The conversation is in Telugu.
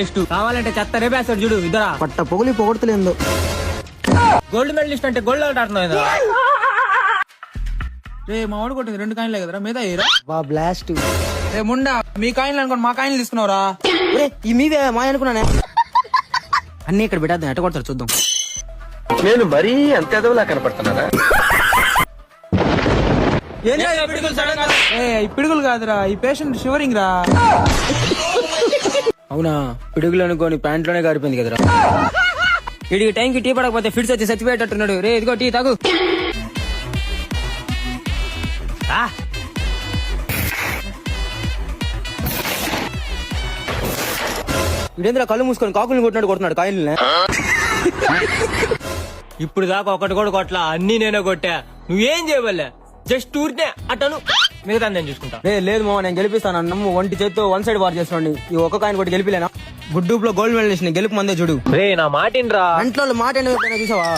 లిస్టు కావాలంటే చెత్త రేపేస్తాడు చూడు ఇద్దరా పట్ట పొగులి పొగడతలేదు. గోల్డ్ మెడలిస్ట్ అంటే గోల్డ్ అవుట్ ఆడుతున్నావు రే మా వాడు కొట్టింది 2 కాయిన్లే కదరా మీద బా బ్లాస్ట్. రే ముండా మీ కాయిన్లు అనుకోండి మా కాయిన్లు తీసుకున్నావురా. ఈ మీవే మా అనుకున్నానే. అన్ని ఇక్కడ పెట్టేద్దాం, ఎట్ట కొడతారు చూద్దాం. నేను మరీ అంత ఎదవలా కనపడుతున్నారా? ఈ పిడుగులు కాదురా, ఈ పేషెంట్ షివరింగ్ రా. అవునా, పిడుగులు అనుకోని ప్యాంట్ లోనే గారిపోయింది కదరా. వీడికి టైంకి టీ పడకపోతే ఫిట్స్ వచ్చి చచ్చిపోయేటట్టున్నాడు. రే ఇదిగో టీ తాగు. ఇదేంద్ర కళ్ళు మూసుకొని కాకుల్ని కొట్టినట్టు కొడుతున్నాడు కాయల్ని. ఇప్పుడు దాకా ఒకటి కూడా కొట్లా, అన్ని నేనే కొట్టా. నువ్వేం చేయవల్లే, జస్ట్ ఊరినే అట్టను, మిగతా నేను చూసుకుంటా. లేదు మామ, నేను గెలిపిస్తాను. నమ్ము ఒంటి చేత్తో 1 సైడ్ వార్ చేస్తున్నాండి. ఈ ఒక్క కాయన కొట్టి గెలిపిలేనా? గుడ్డూప్ లో గోల్డ్ మెడల్ గెలుపు మందే చూడు. రే నా మాటిన్రా. ఇంట్లో మాట చూసావా?